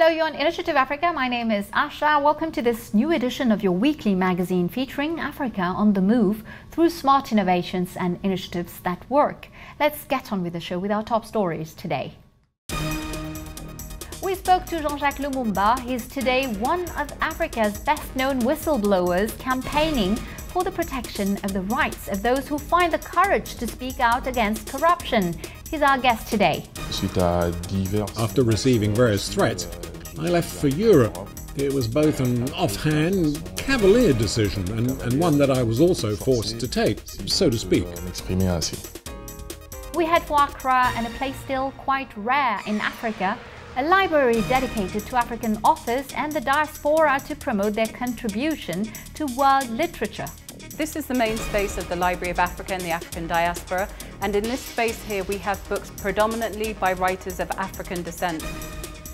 Hello, you're on Initiative Africa. My name is Asha. Welcome to this new edition of your weekly magazine featuring Africa on the move through smart innovations and initiatives that work. Let's get on with the show with our top stories today. We spoke to Jean-Jacques Lumumba. He's today one of Africa's best-known whistleblowers campaigning for the protection of the rights of those who find the courage to speak out against corruption. He's our guest today. After receiving various threats, I left for Europe. It was both an offhand, cavalier decision and one that I was also forced to take, so to speak. We head for Accra, and a place still quite rare in Africa, a library dedicated to African authors and the diaspora to promote their contribution to world literature. This is the main space of the Library of Africa and the African diaspora, and in this space here we have books predominantly by writers of African descent.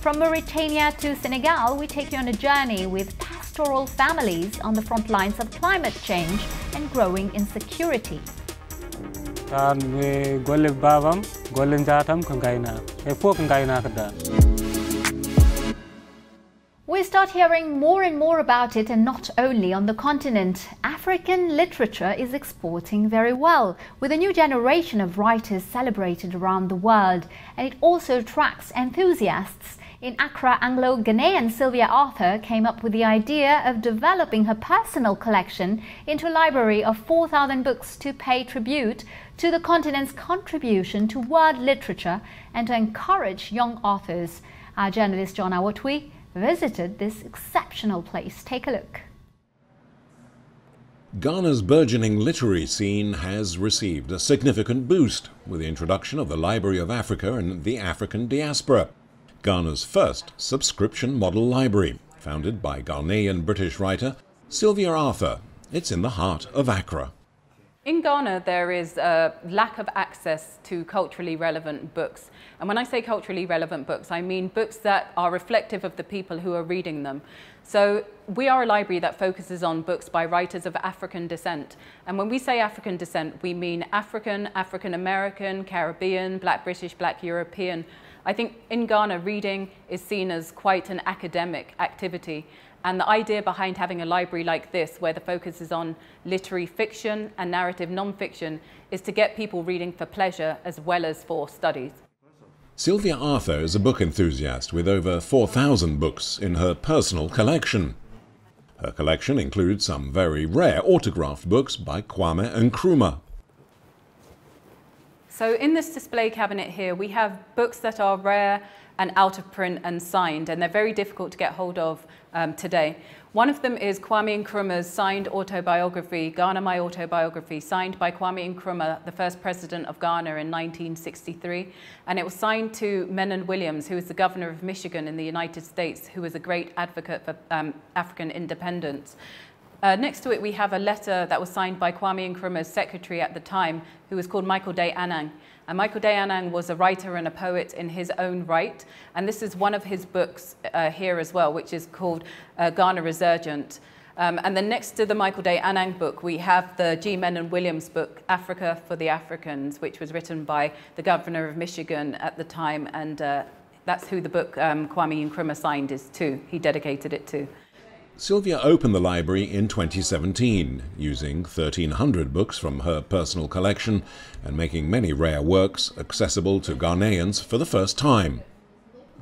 From Mauritania to Senegal, we take you on a journey with pastoral families on the front lines of climate change and growing insecurity. We start hearing more and more about it, and not only on the continent. African literature is exporting very well, with a new generation of writers celebrated around the world, and it also attracts enthusiasts. In Accra, Anglo-Ghanaian Sylvia Arthur came up with the idea of developing her personal collection into a library of 4,000 books to pay tribute to the continent's contribution to world literature and to encourage young authors. Our journalist John Awotwi visited this exceptional place. Take a look. Ghana's burgeoning literary scene has received a significant boost with the introduction of the Library of Africa and the African diaspora, Ghana's first subscription model library, founded by Ghanaian British writer Sylvia Arthur. It's in the heart of Accra. In Ghana, there is a lack of access to culturally relevant books. And when I say culturally relevant books, I mean books that are reflective of the people who are reading them. So we are a library that focuses on books by writers of African descent. And when we say African descent, we mean African, African American, Caribbean, Black British, Black European. I think in Ghana, reading is seen as quite an academic activity. And the idea behind having a library like this, where the focus is on literary fiction and narrative non-fiction, is to get people reading for pleasure as well as for studies. Sylvia Arthur is a book enthusiast with over 4,000 books in her personal collection. Her collection includes some very rare autographed books by Kwame Nkrumah. So in this display cabinet here, we have books that are rare and out of print and signed, and they're very difficult to get hold of today. One of them is Kwame Nkrumah's signed autobiography, Ghana My Autobiography, signed by Kwame Nkrumah, the first president of Ghana in 1963. And it was signed to Menon Williams, who was the governor of Michigan in the United States, who was a great advocate for African independence. Next to it, we have a letter that was signed by Kwame Nkrumah's secretary at the time, who was called Michael Day Anang. And Michael Day Anang was a writer and a poet in his own right. And this is one of his books here as well, which is called Ghana Resurgent. And then next to the Michael Day Anang book, we have the G. Menon Williams book, Africa for the Africans, which was written by the governor of Michigan at the time. And that's who the book Kwame Nkrumah signed is to. He dedicated it to. Sylvia opened the library in 2017, using 1,300 books from her personal collection and making many rare works accessible to Ghanaians for the first time.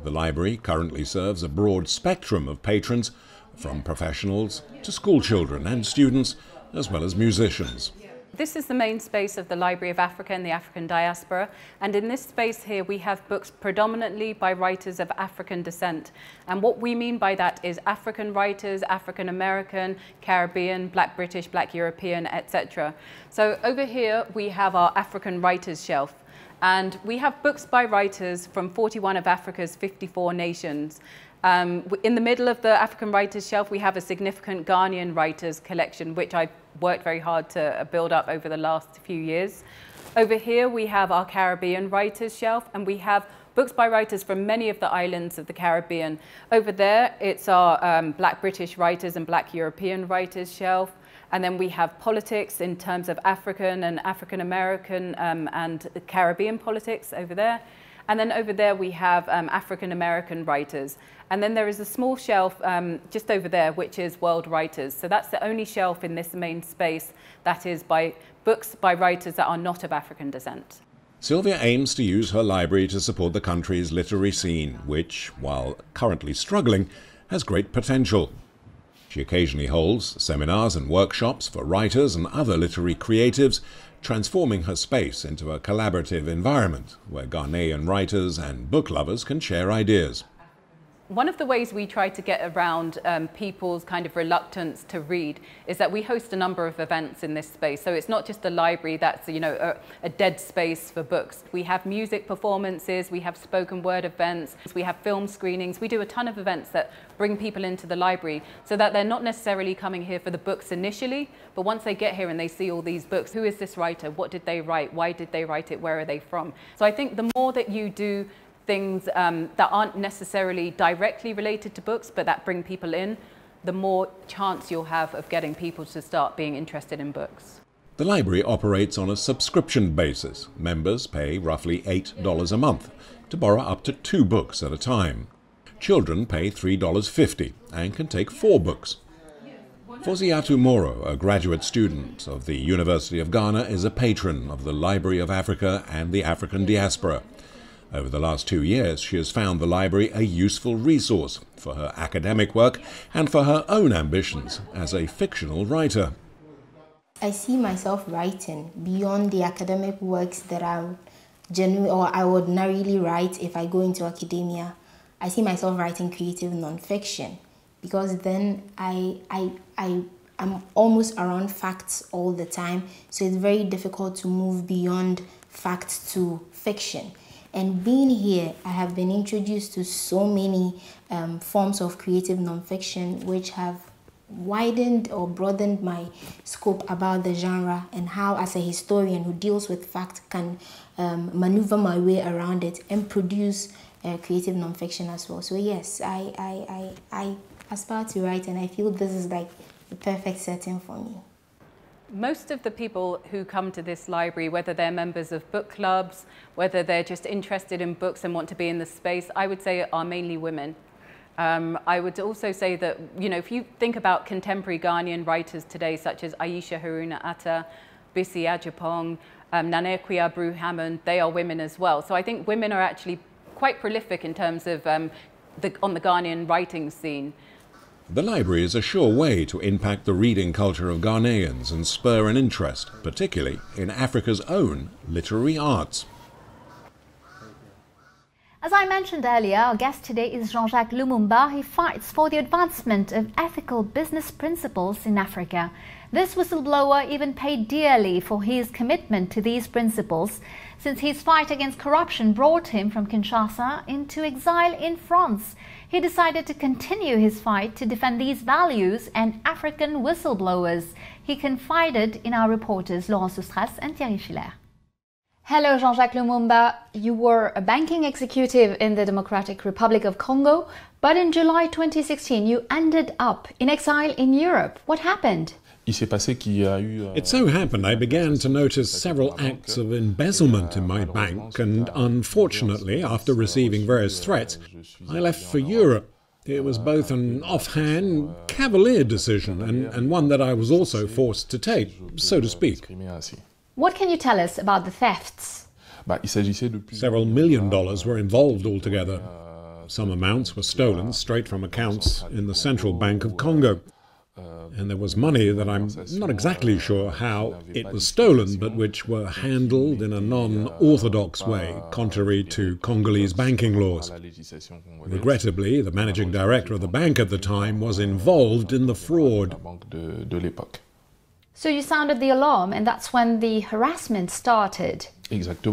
The library currently serves a broad spectrum of patrons, from professionals to school children and students, as well as musicians. This is the main space of the Library of Africa and the African diaspora, and in this space here we have books predominantly by writers of African descent. And what we mean by that is African writers, African American, Caribbean, Black British, Black European, etc. So over here we have our African writers shelf, and we have books by writers from 41 of Africa's 54 nations. In the middle of the African writers shelf, we have a significant Ghanaian writers collection, which I've worked very hard to build up over the last few years. Over here, we have our Caribbean writers shelf, and we have books by writers from many of the islands of the Caribbean. Over there, it's our Black British writers and Black European writers shelf. And then we have politics in terms of African and African American and Caribbean politics over there. And then over there we have African-American writers. And then there is a small shelf just over there, which is world writers. So that's the only shelf in this main space that is by books by writers that are not of African descent. Sylvia aims to use her library to support the country's literary scene, which, while currently struggling, has great potential. She occasionally holds seminars and workshops for writers and other literary creatives, transforming her space into a collaborative environment where Ghanaian writers and book lovers can share ideas. One of the ways we try to get around people's kind of reluctance to read is that we host a number of events in this space. So it's not just a library that's, you know, a dead space for books. We have music performances, we have spoken word events, we have film screenings. We do a ton of events that bring people into the library so that they're not necessarily coming here for the books initially, but once they get here and they see all these books, who is this writer? What did they write? Why did they write it? Where are they from? So I think the more that you do things that aren't necessarily directly related to books, but that bring people in, the more chance you'll have of getting people to start being interested in books. The library operates on a subscription basis. Members pay roughly $8 a month to borrow up to 2 books at a time. Children pay $3.50 and can take 4 books. Fauziatou Moro, a graduate student of the University of Ghana, is a patron of the Library of Africa and the African diaspora. Over the last 2 years, she has found the library a useful resource for her academic work and for her own ambitions as a fictional writer. I see myself writing beyond the academic works that I ordinarily write if I go into academia. I see myself writing creative non-fiction because then I'm almost around facts all the time, so it's very difficult to move beyond facts to fiction. And being here, I have been introduced to so many forms of creative nonfiction which have widened or broadened my scope about the genre and how, as a historian who deals with fact, can maneuver my way around it and produce creative nonfiction as well. So yes, I aspire to write, and I feel this is like the perfect setting for me. Most of the people who come to this library, whether they're members of book clubs, whether they're just interested in books and want to be in the space, I would say are mainly women. I would also say that, you know, if you think about contemporary Ghanaian writers today, such as Aisha Haruna Atta, Bisi Ajapong, Nanekwe Abreu Hammond, they are women as well. So I think women are actually quite prolific in terms of on the Ghanaian writing scene. The library is a sure way to impact the reading culture of Ghanaians and spur an interest, particularly in Africa's own literary arts. As I mentioned earlier, our guest today is Jean-Jacques Lumumba. He fights for the advancement of ethical business principles in Africa. This whistleblower even paid dearly for his commitment to these principles, since his fight against corruption brought him from Kinshasa into exile in France. He decided to continue his fight to defend these values and African whistleblowers. He confided in our reporters Laurent Soustras and Thierry Schiller. Hello, Jean-Jacques Lumumba. You were a banking executive in the Democratic Republic of Congo, but in July 2016 you ended up in exile in Europe. What happened? It so happened I began to notice several acts of embezzlement in my bank, and unfortunately, after receiving various threats, I left for Europe. It was both an offhand, cavalier decision and one that I was also forced to take, so to speak. What can you tell us about the thefts? Several $1 million were involved altogether. Some amounts were stolen straight from accounts in the Central Bank of Congo. And there was money that I'm not exactly sure how it was stolen, but which were handled in a non-orthodox way, contrary to Congolese banking laws. Regrettably, the managing director of the bank at the time was involved in the fraud. So you sounded the alarm, and that's when the harassment started. Exactly.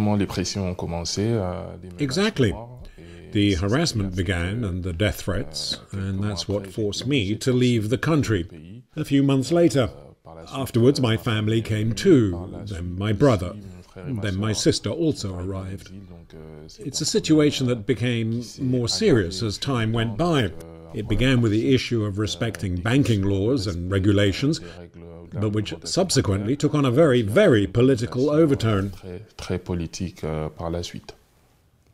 The harassment began and the death threats, and that's what forced me to leave the country. A few months later. Afterwards, my family came too, then my brother, then my sister also arrived. It's a situation that became more serious as time went by. It began with the issue of respecting banking laws and regulations, but which subsequently took on a very, very political overtone.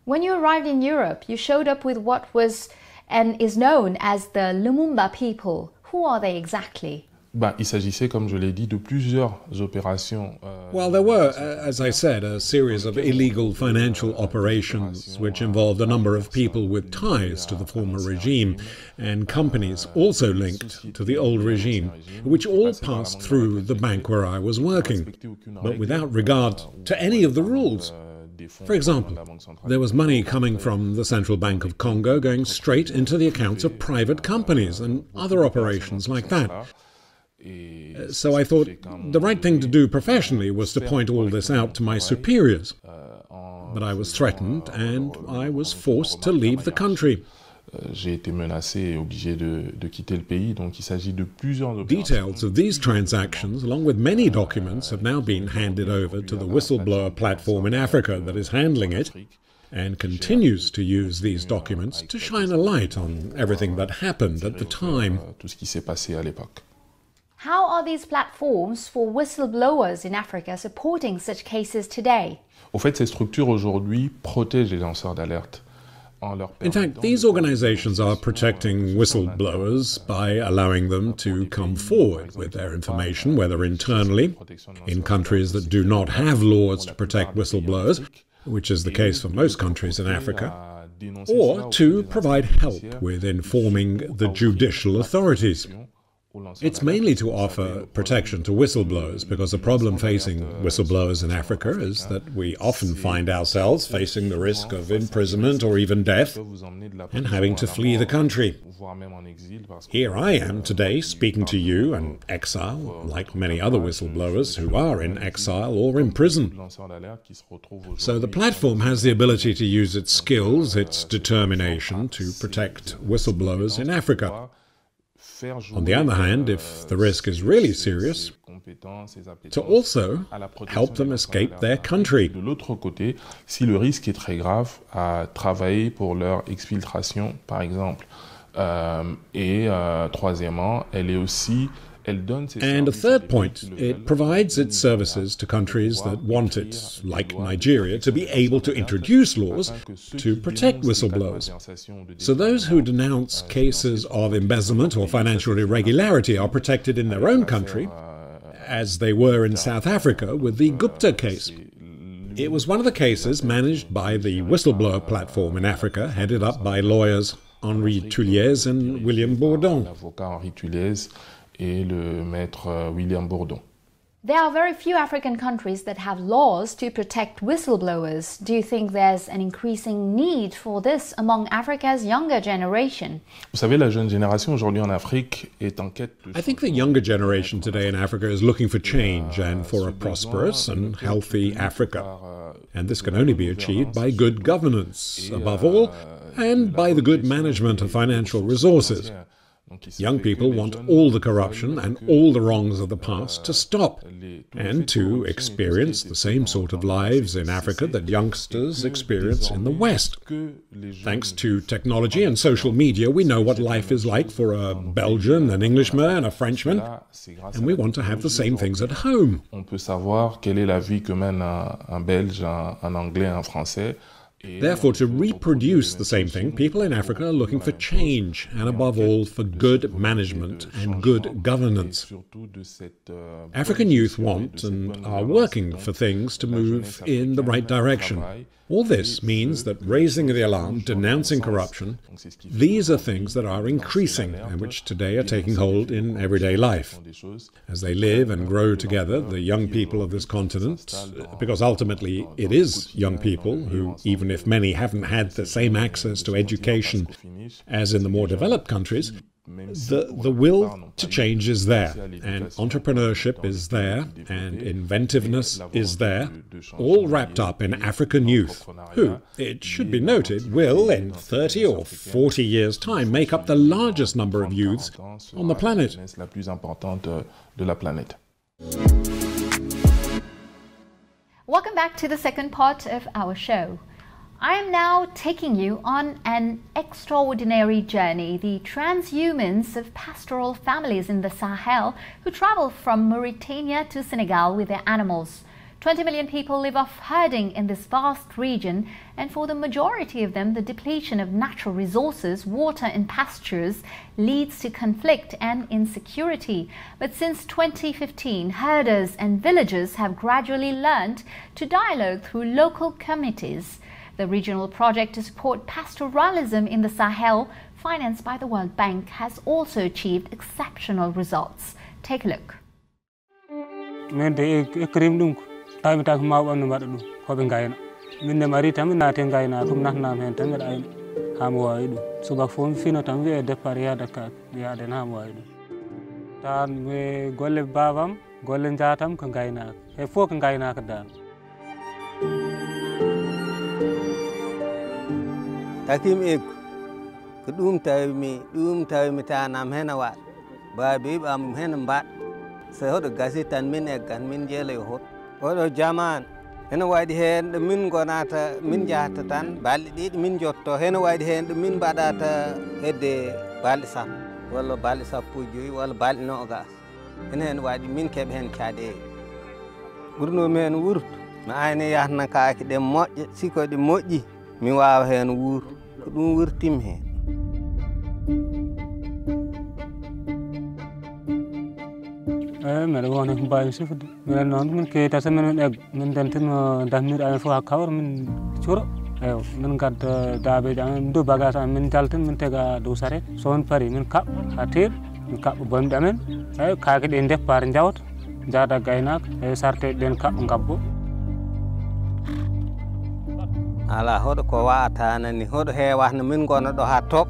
When you arrived in Europe, you showed up with what was and is known as the Lumumba people. Who are they exactly? Il s'agissait, comme je l'ai dit, de plusieurs opérations. Well, there were, as I said, a series of illegal financial operations which involved a number of people with ties to the former regime and companies also linked to the old regime, which all passed through the bank where I was working, but without regard to any of the rules. For example, there was money coming from the Central Bank of Congo going straight into the accounts of private companies and other operations like that. So I thought the right thing to do professionally was to point all this out to my superiors. But I was threatened and I was forced to leave the country. Details of these transactions, along with many documents, have now been handed over to the whistleblower platform in Africa that is handling it, and continues to use these documents to shine a light on everything that happened at the time. How are these platforms for whistleblowers in Africa supporting such cases today? Au fait, ces structures aujourd'hui protègent les lanceurs d'alerte. In fact, these organizations are protecting whistleblowers by allowing them to come forward with their information, whether internally, in countries that do not have laws to protect whistleblowers, which is the case for most countries in Africa, or to provide help with informing the judicial authorities. It's mainly to offer protection to whistleblowers, because the problem facing whistleblowers in Africa is that we often find ourselves facing the risk of imprisonment or even death and having to flee the country. Here I am today speaking to you in exile, like many other whistleblowers who are in exile or in prison. So the platform has the ability to use its skills, its determination to protect whistleblowers in Africa. On the other hand, if the risk is really serious, to also help them escape their country. De l'autre côté, si le risque est très grave, à travailler pour leur exfiltration, par exemple. Et troisièmement, elle est aussi And a third point, it provides its services to countries that want it, like Nigeria, to be able to introduce laws to protect whistleblowers. So those who denounce cases of embezzlement or financial irregularity are protected in their own country, as they were in South Africa with the Gupta case. It was one of the cases managed by the whistleblower platform in Africa, headed up by lawyers Henri Tulliez and William Bourdon. Et le maître William Bourdon. There are very few African countries that have laws to protect whistleblowers. Do you think there's an increasing need for this among Africa's younger generation? Vous savez, la jeune génération aujourd'hui en Afrique est en quête de... I think the younger generation today in Africa is looking for change and for a prosperous and healthy Africa. And this can only be achieved by good governance, above all, and by the good management of financial resources. Young people want all the corruption and all the wrongs of the past to stop and to experience the same sort of lives in Africa that youngsters experience in the West. Thanks to technology and social media, we know what life is like for a Belgian, an Englishman, a Frenchman, and we want to have the same things at home. On peut savoir quelle est la vie que mène un Belge, un Anglais, un Français. Therefore, to reproduce the same thing, people in Africa are looking for change, and above all, for good management and good governance. African youth want and are working for things to move in the right direction. All this means that raising the alarm, denouncing corruption, these are things that are increasing and which today are taking hold in everyday life. As they live and grow together, the young people of this continent, because ultimately it is young people who, even if many haven't had the same access to education as in the more developed countries, the will to change is there, and entrepreneurship is there, and inventiveness is there, all wrapped up in African youth, who, it should be noted, will, in 30 or 40 years' time, make up the largest number of youths on the planet. Welcome back to the second part of our show. I am now taking you on an extraordinary journey, the transhumance of pastoral families in the Sahel who travel from Mauritania to Senegal with their animals. 20 million people live off herding in this vast region, and for the majority of them, the depletion of natural resources, water and pastures leads to conflict and insecurity. But since 2015, herders and villagers have gradually learned to dialogue through local committees. The regional project to support pastoralism in the Sahel, financed by the World Bank, has also achieved exceptional results. Take a look. Takim ek kedum tawi mi tanam hena wat babi am hena mbat se hodo gasitan min ek kan min jele hot odo jaman hena wadi hen de min gonata min jahata tan balli didi min jotto hena wadi hen de min badata hedde balli sam walla balli sappo joyi walla balli no gas hena wadi min kebe hen caade wurno men wurt ma ayne yahna kaaki de mojje siko de moƴƴi mi wawa hen wuur ko ɗum wurtim hen mbeɗa wona ko mbawi sifde minen noon min keyita so min egg min dentino dammiɗo amen fof ha kawra min cuuro eyo min gadda daabeji amen do bagage amen min jaltin min tega dow saret so on paari min kaɓɓa ha teeɗi min kaɓɓa bonɗi amen eyi kaake ɗe deppare jawta jaada gaynaka eyi sarteji ɗen kaɓɓa gabbo ala hoɗo ko wawata nani hoɗo hewatno min gona ɗo ha top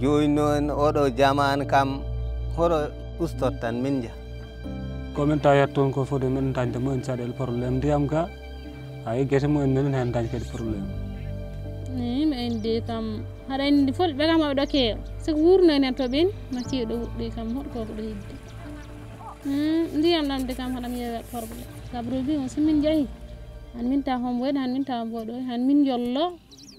joni noon oɗo jamanu kam hoɗo ustot tan min jaa komin tawat toon ko fode min dañde mumen caɗele probléme ndiyam ga hay guete mumen minen hen dañi kadi probléme mi indi kam haɗa indi fulɓe kam aɓe ɗo keewa siko wurno enen to ɓen macciɗo ɗo wuɗɗi kam hoɗo koko ɗo heddi ndiyam ɗamde kam haɗam yeewe probléme sabro bi on somin jeeyi han min taw hom woyde han min taw mboɗo han min jollo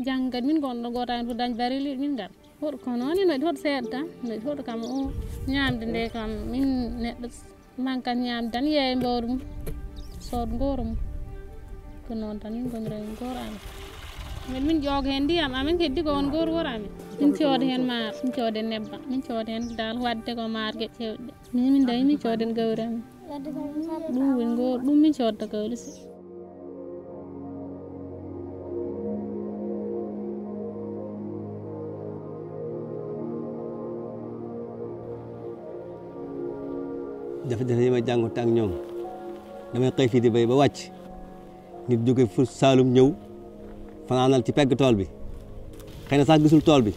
janggad min gonɗo goto hen to dañ barili min gar hoɗo ko noon noɗi hoɗo seeɗa tan noɗi hoɗo kam o ñamde nde kam min neɗɗo mankat ñamde tan yeeya mbawdu mum sood gooro mum ko noon tan min gonira hen gooro amen min ƴooga hen ndiyam amen heddi ko won gooro wooro amen min cooda hen maaro min cooda hen nebbam min cooda hen dal wadde ko maaro gueƴe cewɗe ɗe min dañi min cooda hen gawri amen ɗum woni gooro ɗum min codta gawri si jafe-jafe yi may jànkuwante ak ñoom damay xëy fii di béy ba wàcc nit jóge fu Saalum ñëw fanaanal ci pegg tool bi xëy na sax gisul tool bi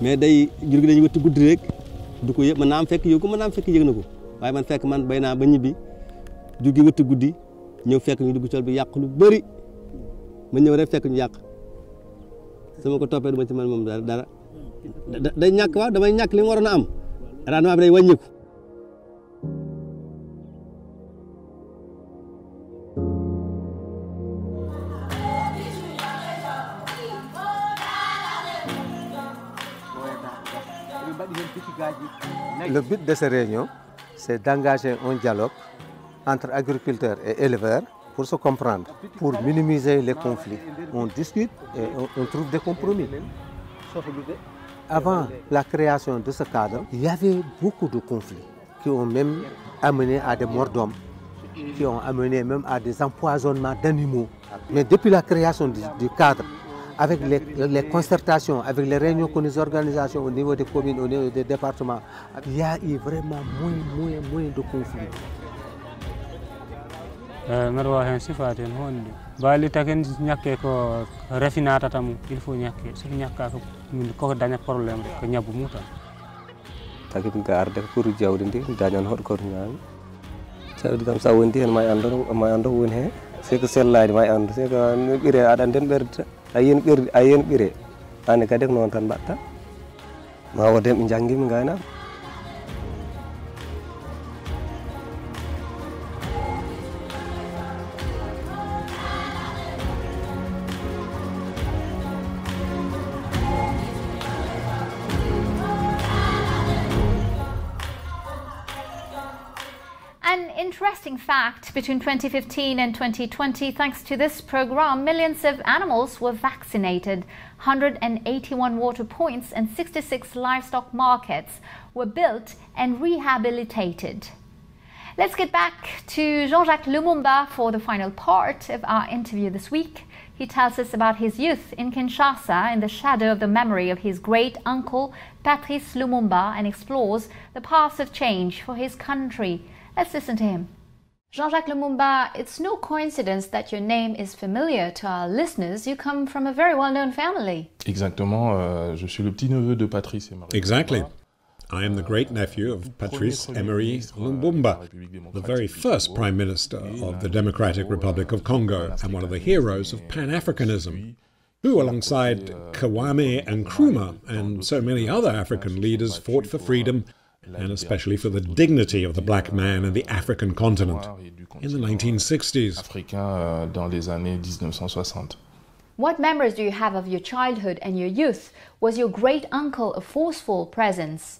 mais day jur gi dañuy wëtt guddi rek du ko yëg mën naa am fekk yëg ko mën naa am fekk yëg na ko waaye man fekk man béy naa ba ñibbi jur gi wëtt guddi ñëw fekk ñu dugg tool bi yàq lu bëri ma ñëw rek fekk ñu yàq sama ko toppee du ma ci man moom dara day ñàkk waaw damay ñàkk li mu waroon a am rendement bi day wàññiku. Le but de cette réunion, c'est d'engager un dialogue entre agriculteurs et éleveurs pour se comprendre, pour minimiser les conflits. On discute et on trouve des compromis. Avant la création de ce cadre, il y avait beaucoup de conflits qui ont même amené à des morts d'hommes, qui ont amené même à des empoisonnements d'animaux. Mais depuis la création du cadre, avec les concertations, avec les réunions que nous organisons au niveau des communes, au niveau des départements, il y a eu vraiment moins de conflits. mbeɗa wawi hen sifade hen honde baali taken ñakke ko rafinatata mum il faut ñakke soko ñakka koko dañat probléme ko ñabbu mum tan tagit ga arde ko pour jawdi ndi dañan hoɗo koto ñaami jawdi kam sa wondi hen may ando woni hen c'est que sellade may ando c'est que ɓiire aɗa nden ɓerdita a yen ɓiire ane kadi ko noon tan mbatta ma wode ɓe janggi mi gaynama And An interesting fact, between 2015 and 2020, thanks to this program, millions of animals were vaccinated. 181 water points and 66 livestock markets were built and rehabilitated. Let's get back to Jean-Jacques Lumumba for the final part of our interview this week. He tells us about his youth in Kinshasa in the shadow of the memory of his great uncle Patrice Lumumba and explores the paths of change for his country. Let's listen to him. Jean-Jacques Lumumba, it's no coincidence that your name is familiar to our listeners. You come from a very well-known family. Exactement, je suis le petit-neveu de Patrice et Marie. Exactly. I am the great-nephew of Patrice Emery Lumumba, the very first Prime Minister of the Democratic Republic of Congo and one of the heroes of Pan-Africanism, who, alongside Kwame Nkrumah and so many other African leaders, fought for freedom and especially for the dignity of the black man in the African continent in the 1960s. Africain dans les années 1960. What memories do you have of your childhood and your youth? Was your great-uncle a forceful presence?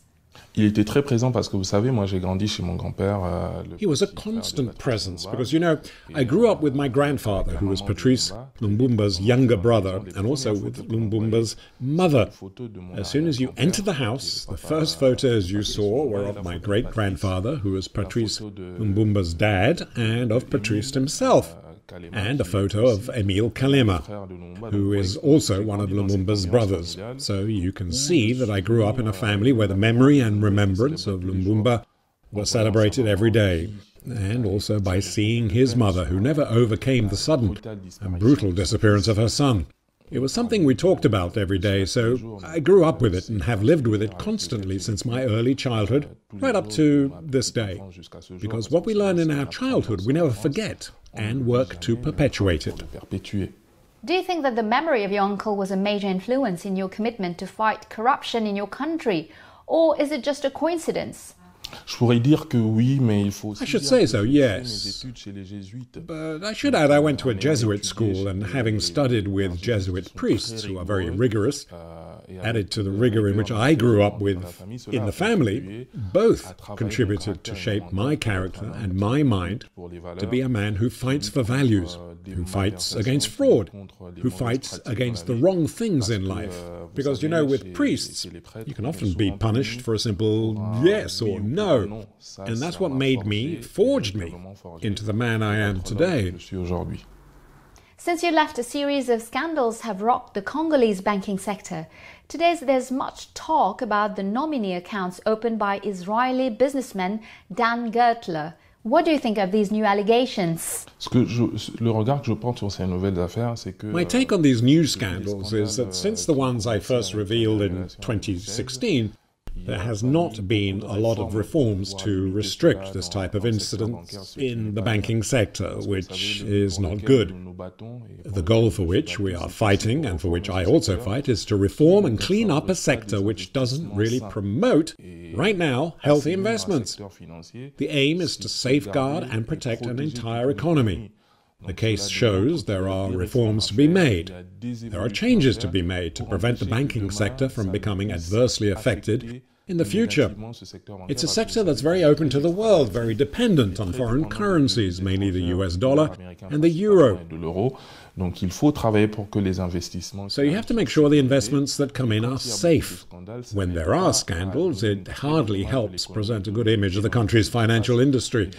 Il était très présent parce que vous savez, moi j'ai grandi chez mon grand-père. He was a constant presence because, you know, I grew up with my grandfather, who was Patrice Lumumba's younger brother, and also with Lumumba's mother. As soon as you entered the house, the first photos you saw were of my great-grandfather, who was Patrice Lumumba's dad, and of Patrice himself, and a photo of Emile Kalema, who is also one of Lumumba's brothers. So you can see that I grew up in a family where the memory and remembrance of Lumumba were celebrated every day, and also by seeing his mother, who never overcame the sudden and brutal disappearance of her son. It was something we talked about every day, so I grew up with it and have lived with it constantly since my early childhood, right up to this day. Because what we learn in our childhood, we never forget, and work to perpetuate it. Do you think that the memory of your uncle was a major influence in your commitment to fight corruption in your country, or is it just a coincidence? I should say so, yes. But I should add I went to a Jesuit school, and having studied with Jesuit priests who are very rigorous, added to the rigor in which I grew up with in the family, both contributed to shape my character and my mind to be a man who fights for values, who fights against fraud, who fights against the wrong things in life. Because, you know, with priests, you can often be punished for a simple yes or no. And that's what made me, forged me, into the man I am today. Since you left, a series of scandals have rocked the Congolese banking sector. Today, there's much talk about the nominee accounts opened by Israeli businessman Dan Gertler. What do you think of these new allegations? My take on these new scandals is that since the ones I first revealed in 2016, there has not been a lot of reforms to restrict this type of incident in the banking sector, which is not good. The goal for which we are fighting, and for which I also fight, is to reform and clean up a sector which doesn't really promote, right now, healthy investments. The aim is to safeguard and protect an entire economy. The case shows there are reforms to be made. There are changes to be made to prevent the banking sector from becoming adversely affected in the future. It's a sector that's very open to the world, very dependent on foreign currencies, mainly the US dollar and the euro. So you have to make sure the investments that come in are safe. When there are scandals, it hardly helps present a good image of the country's financial industry.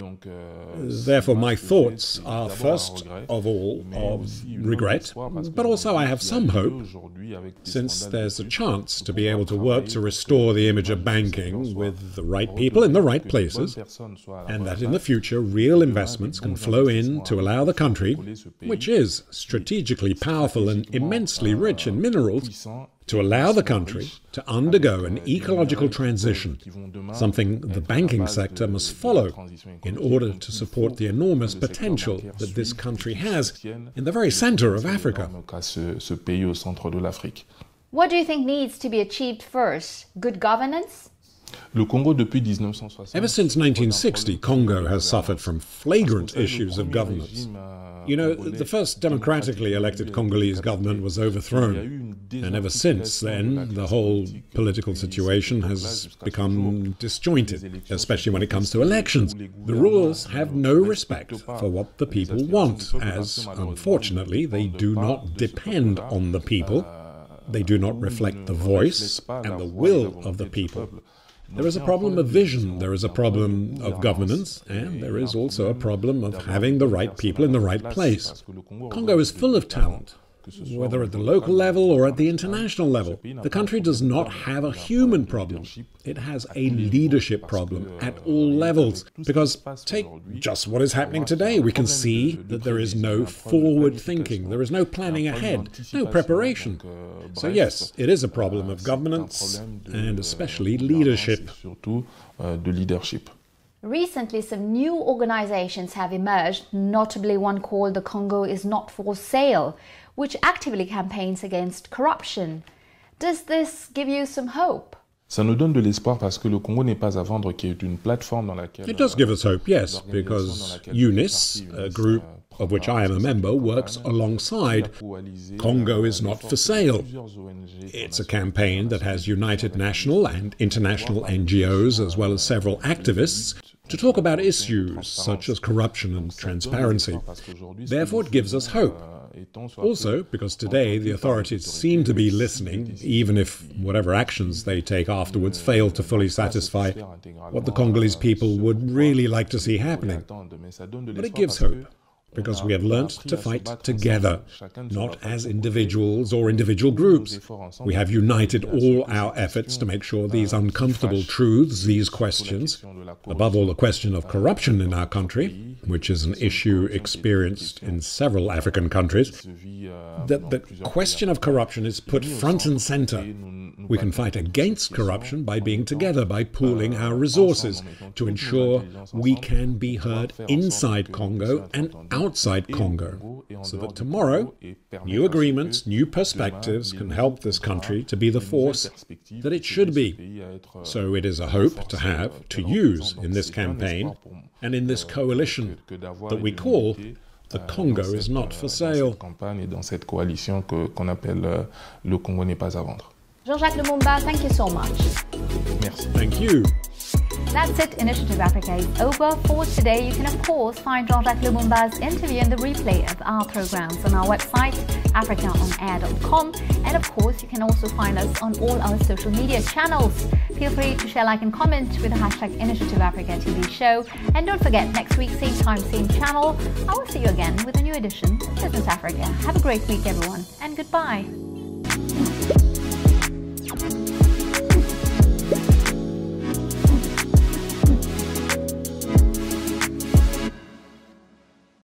Therefore, my thoughts are first of all of regret, but also I have some hope, since there's a chance to be able to work to restore the image of banking with the right people in the right places, and that in the future real investments can flow in to allow the country, which is strategically powerful and immensely rich in minerals, to allow the country to undergo an ecological transition, something the banking sector must follow in order to support the enormous potential that this country has in the very center of Africa. What do you think needs to be achieved first? Good governance? Ever since 1960, Congo has suffered from flagrant issues of governance. You know, the first democratically elected Congolese government was overthrown, and ever since then, the whole political situation has become disjointed, especially when it comes to elections. The rulers have no respect for what the people want, as, unfortunately, they do not depend on the people. They do not reflect the voice and the will of the people. There is a problem of vision, there is a problem of governance, and there is also a problem of having the right people in the right place. Congo is full of talent, whether at the local level or at the international level. The country does not have a human problem. It has a leadership problem at all levels. Because take just what is happening today. We can see that there is no forward thinking, there is no planning ahead, no preparation. So yes, it is a problem of governance and especially leadership. Recently, some new organizations have emerged, notably one called The Congo is Not for Sale, which actively campaigns against corruption. Does this give you some hope? Ça nous donne de l'espoir parce que le Congo n'est pas à vendre, qui est une plateforme dans laquelle... It does give us hope, yes, because UNIS, a group of which I am a member, works alongside Congo is Not for Sale. It's a campaign that has united national and international NGOs as well as several activists to talk about issues such as corruption and transparency. Therefore, it gives us hope. Also, because today the authorities seem to be listening, even if whatever actions they take afterwards fail to fully satisfy what the Congolese people would really like to see happening. But it gives hope, because we have learnt to fight together, not as individuals or individual groups. We have united all our efforts to make sure these uncomfortable truths, these questions, above all the question of corruption in our country, which is an issue experienced in several African countries, that the question of corruption is put front and center. We can fight against corruption by being together, by pooling our resources to ensure we can be heard inside Congo and outside Congo, so that tomorrow new agreements, new perspectives can help this country to be the force that it should be. So it is a hope to have, to use in this campaign and in this coalition that we call The Congo is Not for Sale. Jean-Jacques Lumumba, thank you so much. Merci. Thank you. That's it. Initiative Africa is over for today. You can, of course, find Jean-Jacques Lumumba's interview and the replay of our programs on our website, africaonair.com. And, of course, you can also find us on all our social media channels. Feel free to share, like, and comment with the hashtag Initiative Africa TV show. And don't forget, next week, same time, same channel, I will see you again with a new edition of Business Africa. Have a great week, everyone, and goodbye.